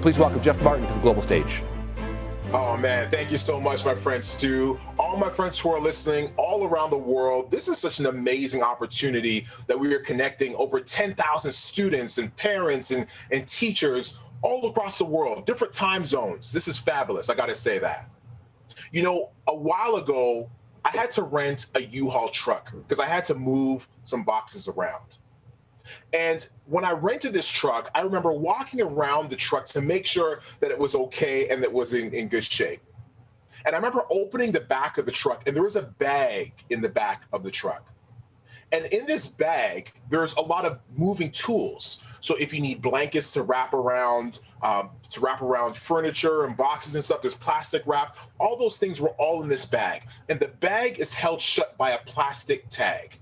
Please welcome Jeff Martin to the global stage. Oh man, thank you so much, my friend Stu. All my friends who are listening all around the world, this is such an amazing opportunity that we are connecting over 10,000 students and parents and teachers all across the world, different time zones. This is fabulous, I gotta say that. You know, a while ago, I had to rent a U-Haul truck because I had to move some boxes around. And when I rented this truck, I remember walking around the truck to make sure that it was okay and that it was in good shape. And I remember opening the back of the truck, and there was a bag in the back of the truck. And in this bag, there's a lot of moving tools. So if you need blankets to wrap around furniture and boxes and stuff, there's plastic wrap. All those things were all in this bag. And the bag is held shut by a plastic tag.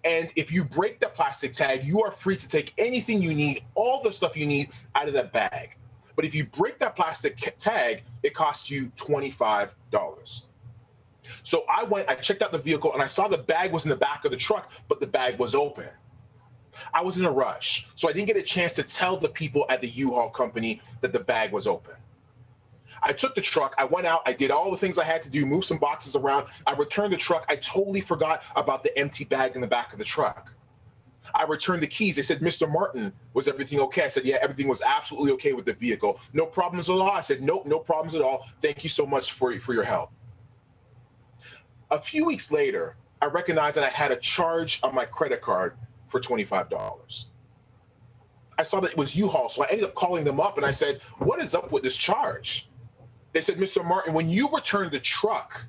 And if you break the plastic tag, you are free to take anything you need, all the stuff you need out of that bag. But if you break that plastic tag, it costs you $25. So I checked out the vehicle and I saw the bag was in the back of the truck, but the bag was open. I was in a rush, so I didn't get a chance to tell the people at the U-Haul company that the bag was open. I took the truck, I went out, I did all the things I had to do, moved some boxes around. I returned the truck. I totally forgot about the empty bag in the back of the truck. I returned the keys. They said, Mr. Martin, was everything okay? I said, yeah, everything was absolutely okay with the vehicle. No problems at all. I said, nope, no problems at all. Thank you so much for your help. A few weeks later, I recognized that I had a charge on my credit card for $25. I saw that it was U-Haul, so I ended up calling them up and I said, what is up with this charge? They said, Mr. Martin, when you returned the truck,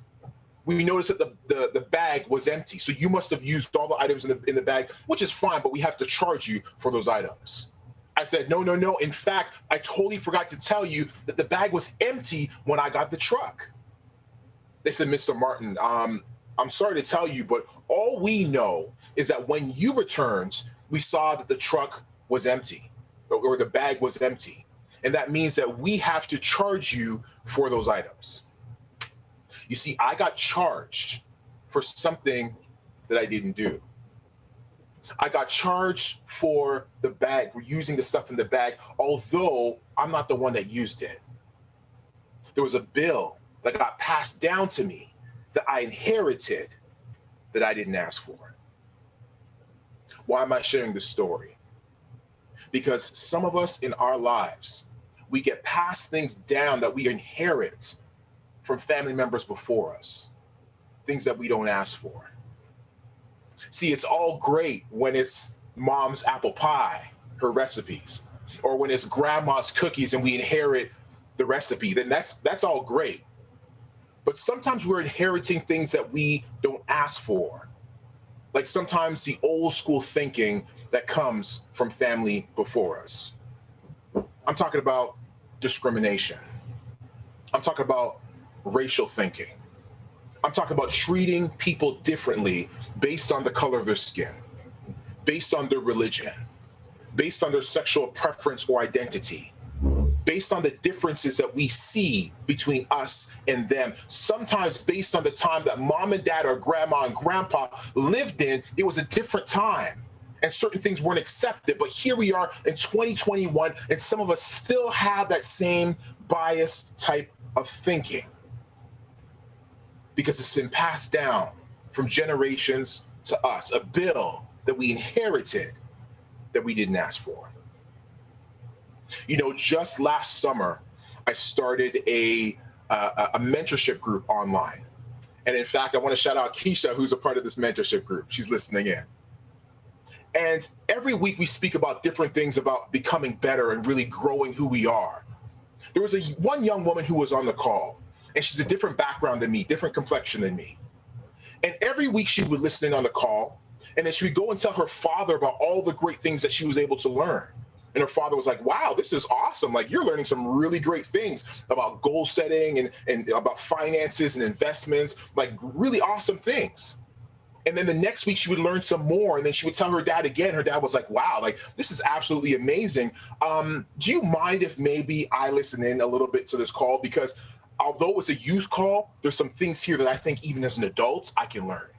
we noticed that the bag was empty. So you must have used all the items in the bag, which is fine, but we have to charge you for those items. I said, no. In fact, I totally forgot to tell you that the bag was empty when I got the truck. They said, Mr. Martin, I'm sorry to tell you, but all we know is that when you returned, we saw that the truck was empty or the bag was empty. And that means that we have to charge you for those items. You see, I got charged for something that I didn't do. I got charged for the bag, for using the stuff in the bag, although I'm not the one that used it. There was a bill that got passed down to me that I inherited that I didn't ask for. Why am I sharing this story? Because some of us in our lives, we get passed things down that we inherit from family members before us, things that we don't ask for. See, it's all great when it's mom's apple pie, her recipes, or when it's grandma's cookies and we inherit the recipe, then that's all great. But sometimes we're inheriting things that we don't ask for. Like sometimes the old school thinking that comes from family before us. I'm talking about discrimination. I'm talking about racial thinking. I'm talking about treating people differently based on the color of their skin, based on their religion, based on their sexual preference or identity, based on the differences that we see between us and them. Sometimes based on the time that mom and dad or grandma and grandpa lived in, it was a different time. And certain things weren't accepted, but here we are in 2021, and some of us still have that same bias type of thinking because it's been passed down from generations to us, a bill that we inherited that we didn't ask for. You know, just last summer, I started a mentorship group online. And in fact, I want to shout out Keisha, who's a part of this mentorship group. She's listening in. And every week we speak about different things about becoming better and really growing who we are. There was one young woman who was on the call, and she's a different background than me, different complexion than me. And every week she would listen in on the call, and then she would go and tell her father about all the great things that she was able to learn. And her father was like, wow, this is awesome. Like, you're learning some really great things about goal setting and about finances and investments, like really awesome things. And then the next week she would learn some more, and then she would tell her dad again. Her dad was like, wow, like this is absolutely amazing. Do you mind if maybe I listen in a little bit to this call? Because although it's a youth call, there's some things here that I think even as an adult, I can learn.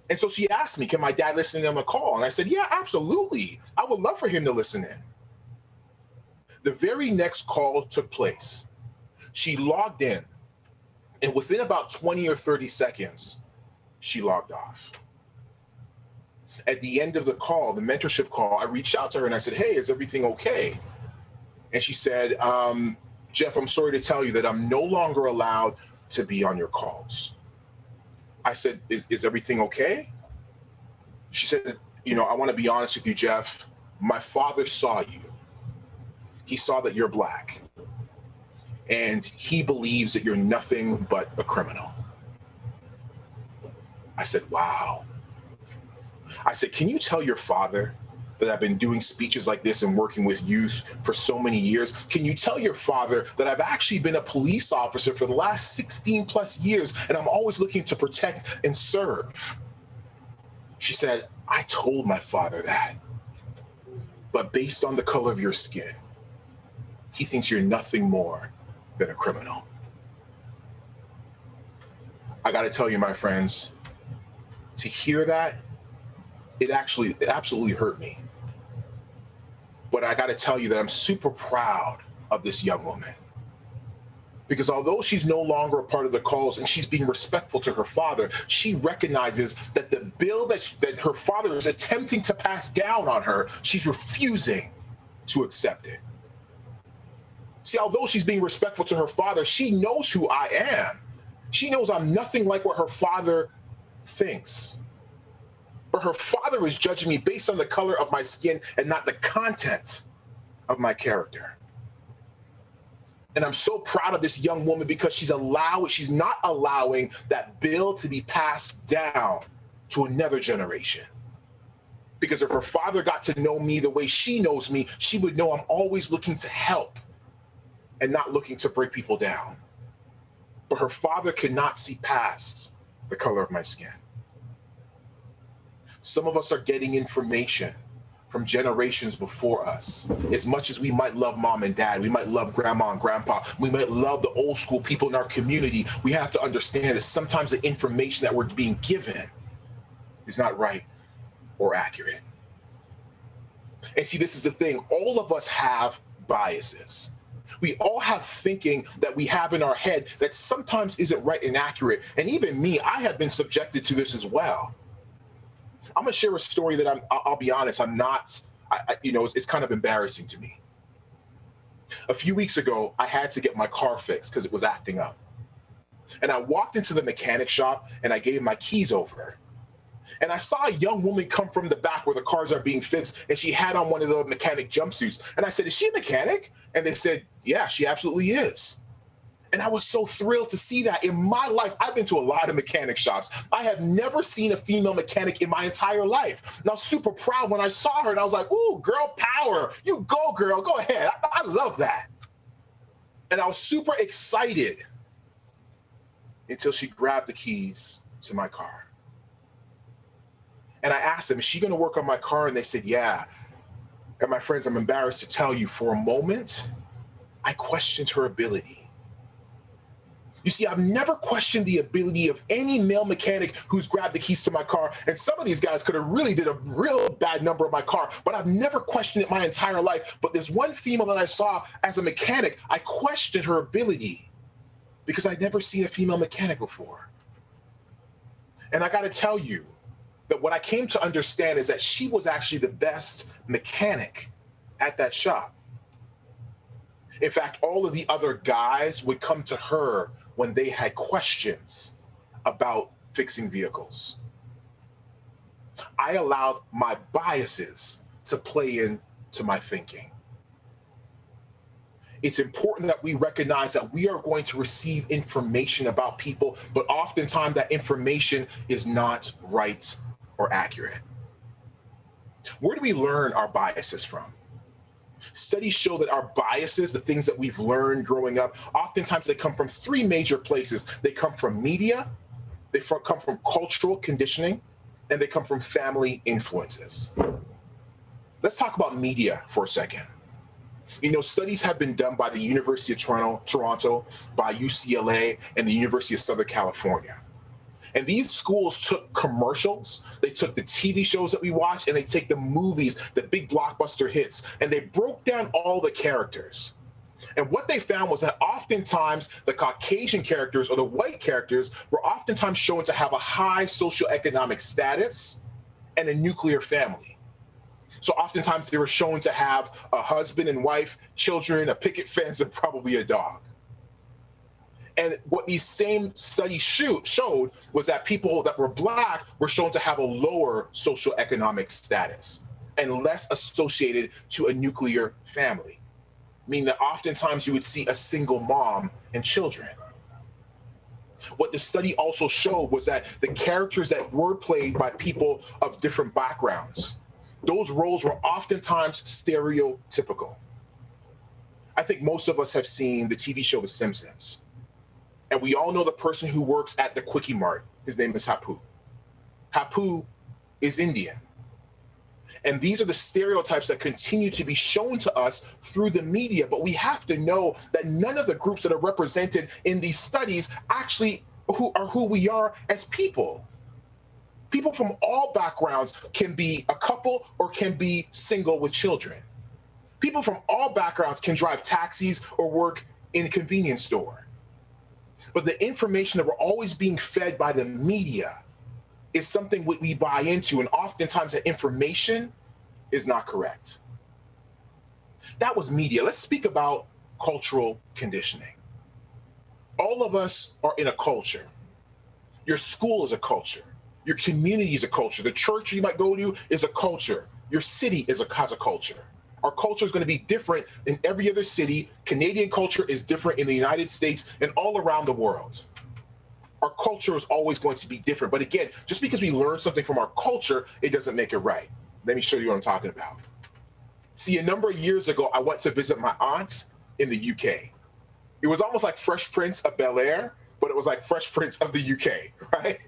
And so she asked me, can my dad listen in on the call? And I said, yeah, absolutely. I would love for him to listen in. The very next call took place. She logged in, and within about 20 or 30 seconds, she logged off. At the end of the call, the mentorship call, I reached out to her and I said, hey, is everything okay? And she said, Jeff, I'm sorry to tell you that I'm no longer allowed to be on your calls. I said, is everything okay? She said, I want to be honest with you, Jeff. My father saw you. He saw that you're Black. And he believes that you're nothing but a criminal. I said, wow. I said, can you tell your father that I've been doing speeches like this and working with youth for so many years? Can you tell your father that I've actually been a police officer for the last 16 plus years and I'm always looking to protect and serve? She said, I told my father that, but based on the color of your skin, he thinks you're nothing more than a criminal. I got to tell you, my friends, to hear that, it absolutely hurt me. But I got to tell you that I'm super proud of this young woman. Because although she's no longer a part of the calls and she's being respectful to her father, she recognizes that the bill that her father is attempting to pass down on her, she's refusing to accept it. See, although she's being respectful to her father, she knows who I am. She knows I'm nothing like what her father thinks. But her father is judging me based on the color of my skin and not the content of my character. And I'm so proud of this young woman because she's not allowing that bill to be passed down to another generation. Because if her father got to know me the way she knows me, she would know I'm always looking to help and not looking to break people down. But her father could not see past the color of my skin. Some of us are getting information from generations before us. As much as we might love mom and dad, we might love grandma and grandpa, we might love the old school people in our community, we have to understand that sometimes the information that we're being given is not right or accurate. And see, this is the thing. All of us have biases. We all have thinking that we have in our head that sometimes isn't right and accurate. And even me, I have been subjected to this as well. I'm gonna share a story that I'll be honest, it's kind of embarrassing to me. A few weeks ago, I had to get my car fixed because it was acting up. And I walked into the mechanic shop and I gave my keys over. And I saw a young woman come from the back where the cars are being fixed, and she had on one of the mechanic jumpsuits. And I said, is she a mechanic? And they said, yeah, she absolutely is. And I was so thrilled to see that. In my life, I've been to a lot of mechanic shops. I have never seen a female mechanic in my entire life. And I was super proud when I saw her, and I was like, ooh, girl power. You go, girl. Go ahead. I love that. And I was super excited until she grabbed the keys to my car. And I asked them, is she going to work on my car? And they said, yeah. And my friends, I'm embarrassed to tell you, for a moment, I questioned her ability. You see, I've never questioned the ability of any male mechanic who's grabbed the keys to my car. And some of these guys could have really did a real bad number on my car, but I've never questioned it my entire life. But there's one female that I saw as a mechanic, I questioned her ability because I'd never seen a female mechanic before. And I got to tell you that what I came to understand is that she was actually the best mechanic at that shop. In fact, all of the other guys would come to her when they had questions about fixing vehicles. I allowed my biases to play into my thinking. It's important that we recognize that we are going to receive information about people, but oftentimes that information is not right or accurate. Where do we learn our biases from? Studies show that our biases, the things that we've learned growing up, oftentimes they come from three major places. They come from media, they come from cultural conditioning, and they come from family influences. Let's talk about media for a second. You know, studies have been done by the University of Toronto, by UCLA, and the University of Southern California. And these schools took commercials, they took the TV shows that we watch, and they take the movies, the big blockbuster hits, and they broke down all the characters. And what they found was that oftentimes the Caucasian characters or the white characters were oftentimes shown to have a high socioeconomic status and a nuclear family. So oftentimes they were shown to have a husband and wife, children, a picket fence, and probably a dog. And what these same studies showed was that people that were Black were shown to have a lower socioeconomic status and less associated to a nuclear family, meaning that oftentimes you would see a single mom and children. What the study also showed was that the characters that were played by people of different backgrounds, those roles were oftentimes stereotypical. I think most of us have seen the TV show The Simpsons. And we all know the person who works at the Quickie Mart. His name is Hapu. Hapu is Indian. And these are the stereotypes that continue to be shown to us through the media. But we have to know that none of the groups that are represented in these studies actually who we are as people. People from all backgrounds can be a couple or can be single with children. People from all backgrounds can drive taxis or work in a convenience store. But the information that we're always being fed by the media is something we buy into, and oftentimes that information is not correct. That was media. Let's speak about cultural conditioning. All of us are in a culture. Your school is a culture. Your community is a culture. The church you might go to is a culture. Your city has a culture. Our culture is going to be different in every other city. Canadian culture is different in the United States and all around the world. Our culture is always going to be different. But again, just because we learn something from our culture, it doesn't make it right. Let me show you what I'm talking about. See, a number of years ago, I went to visit my aunt in the UK. It was almost like Fresh Prince of Bel-Air, but it was like Fresh Prince of the UK, right?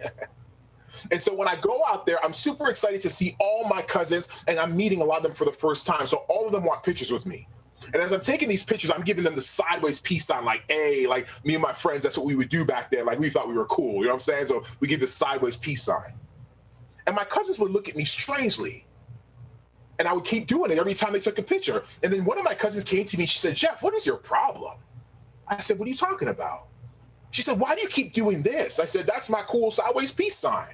And so when I go out there, I'm super excited to see all my cousins, and I'm meeting a lot of them for the first time. So all of them want pictures with me. And as I'm taking these pictures, I'm giving them the sideways peace sign, like, hey, like me and my friends, that's what we would do back then. Like we thought we were cool, you know what I'm saying? So we give the sideways peace sign. And my cousins would look at me strangely. And I would keep doing it every time they took a picture. And then one of my cousins came to me, she said, Jeff, what is your problem? I said, what are you talking about? She said, why do you keep doing this? I said, that's my cool sideways peace sign.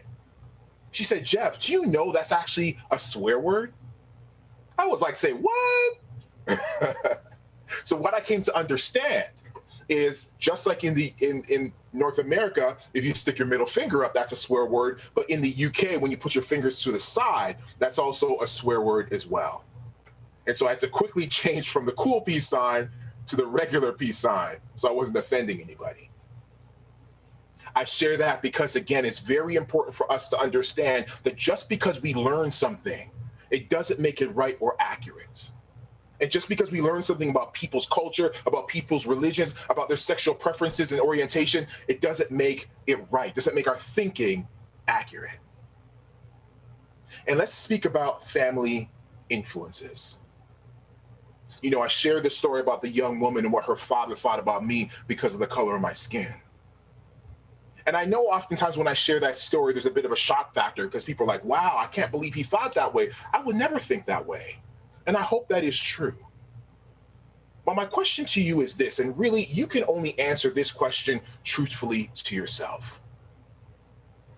She said, Jeff, do you know that's actually a swear word? I was like, say what? So what I came to understand is just like in North America, if you stick your middle finger up, that's a swear word. But in the UK, when you put your fingers to the side, that's also a swear word as well. And so I had to quickly change from the cool peace sign to the regular peace sign, so I wasn't offending anybody. I share that because, again, it's very important for us to understand that just because we learn something, it doesn't make it right or accurate. And just because we learn something about people's culture, about people's religions, about their sexual preferences and orientation, it doesn't make it right, doesn't make our thinking accurate. And let's speak about family influences. You know, I shared this story about the young woman and what her father thought about me because of the color of my skin. And I know oftentimes when I share that story, there's a bit of a shock factor because people are like, wow, I can't believe he thought that way. I would never think that way. And I hope that is true. But my question to you is this, and really you can only answer this question truthfully to yourself.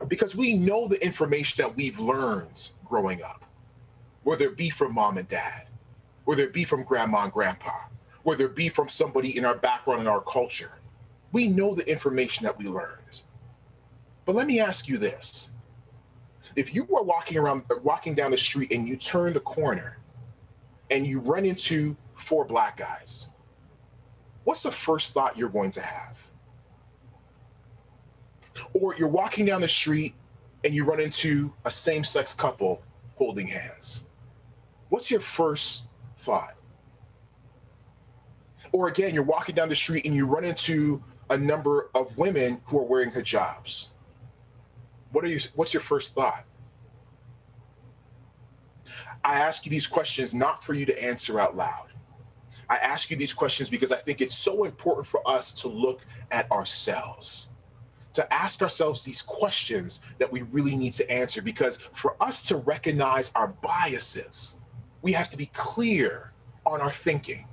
Because we know the information that we've learned growing up, whether it be from mom and dad, whether it be from grandma and grandpa, whether it be from somebody in our background and our culture. We know the information that we learned. But let me ask you this. If you were walking down the street and you turn the corner and you run into 4 black guys, what's the first thought you're going to have? Or you're walking down the street and you run into a same-sex couple holding hands. What's your first thought? Or again, you're walking down the street and you run into a number of women who are wearing hijabs. What's your first thought? I ask you these questions not for you to answer out loud. I ask you these questions because I think it's so important for us to look at ourselves, to ask ourselves these questions that we really need to answer, because for us to recognize our biases, we have to be clear on our thinking.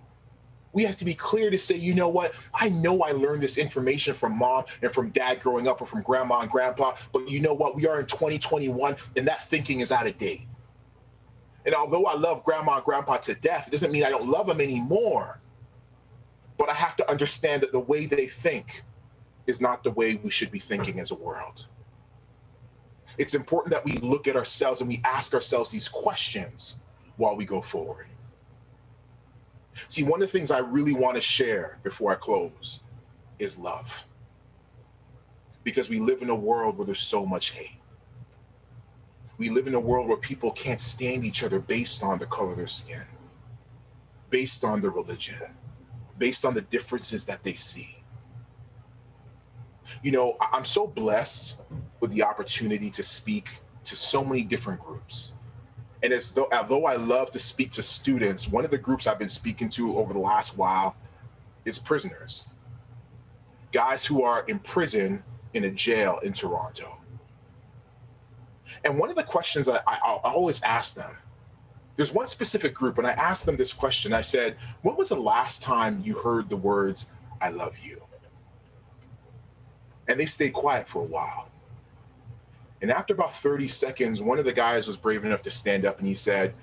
We have to be clear to say, you know what, I know I learned this information from mom and from dad growing up, or from grandma and grandpa, but you know what, we are in 2021 and that thinking is out of date. And although I love grandma and grandpa to death, it doesn't mean I don't love them anymore. But I have to understand that the way they think is not the way we should be thinking as a world. It's important that we look at ourselves and we ask ourselves these questions while we go forward. See, one of the things I really want to share before I close is love. Because we live in a world where there's so much hate. We live in a world where people can't stand each other based on the color of their skin, based on their religion, based on the differences that they see. You know, I'm so blessed with the opportunity to speak to so many different groups. And although I love to speak to students, one of the groups I've been speaking to over the last while is prisoners. Guys who are in prison in a jail in Toronto. And one of the questions I always ask them, there's one specific group, and I asked them this question. I said, when was the last time you heard the words, "I love you"? And they stayed quiet for a while. And after about 30 seconds, one of the guys was brave enough to stand up and he said,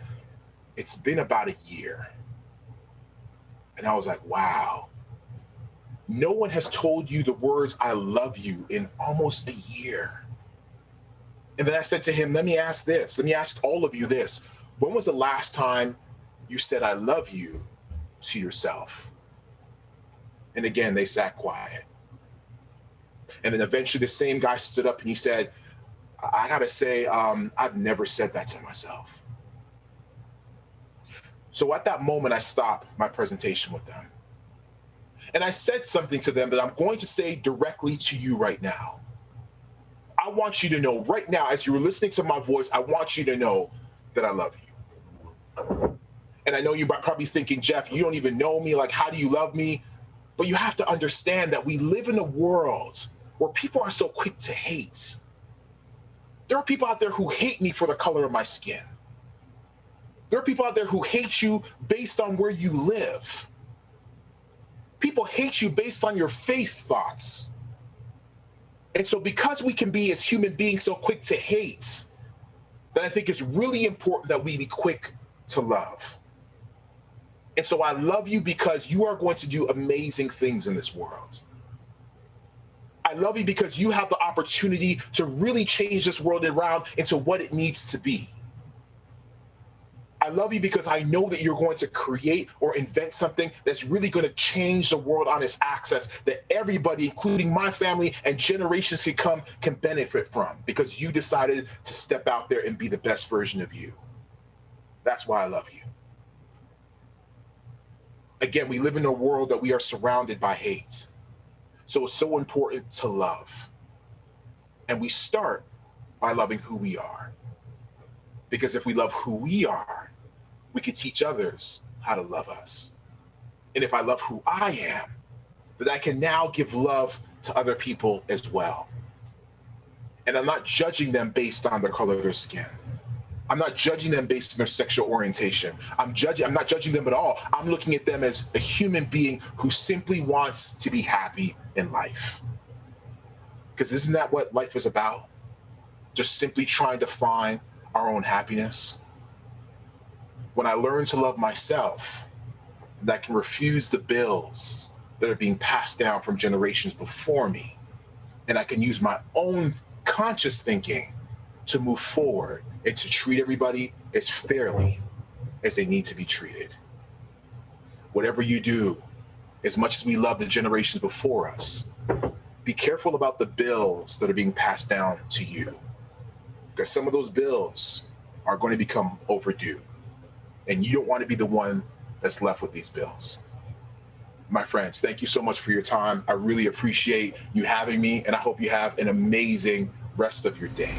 "It's been about a year." And I was like, wow. No one has told you the words, "I love you" in almost a year. And then I said to him, let me ask all of you this. When was the last time you said, "I love you" to yourself? And again, they sat quiet. And then eventually the same guy stood up and he said, I gotta say, I've never said that to myself. So at that moment, I stopped my presentation with them. And I said something to them that I'm going to say directly to you right now. I want you to know right now, as you were listening to my voice, I want you to know that I love you. And I know you're probably thinking, Jeff, you don't even know me. Like, how do you love me? But you have to understand that we live in a world where people are so quick to hate. There are people out there who hate me for the color of my skin. There are people out there who hate you based on where you live. People hate you based on your faith thoughts. And so because we can be, as human beings, so quick to hate, then I think it's really important that we be quick to love. And so I love you because you are going to do amazing things in this world. I love you because you have the opportunity to really change this world around into what it needs to be. I love you because I know that you're going to create or invent something that's really going to change the world on its axis, that everybody, including my family and generations to come, can benefit from, because you decided to step out there and be the best version of you. That's why I love you. Again, we live in a world that we are surrounded by hate. So it's so important to love. And we start by loving who we are. Because if we love who we are, we can teach others how to love us. And if I love who I am, then I can now give love to other people as well. And I'm not judging them based on the color of their skin. I'm not judging them based on their sexual orientation. I'm not judging them at all. I'm looking at them as a human being who simply wants to be happy in life. Because isn't that what life is about? Just simply trying to find our own happiness. When I learn to love myself, that I can refuse the bills that are being passed down from generations before me, and I can use my own conscious thinking to move forward and to treat everybody as fairly as they need to be treated. Whatever you do, as much as we love the generations before us, be careful about the bills that are being passed down to you, because some of those bills are going to become overdue, and you don't want to be the one that's left with these bills. My friends, thank you so much for your time. I really appreciate you having me, and I hope you have an amazing rest of your day.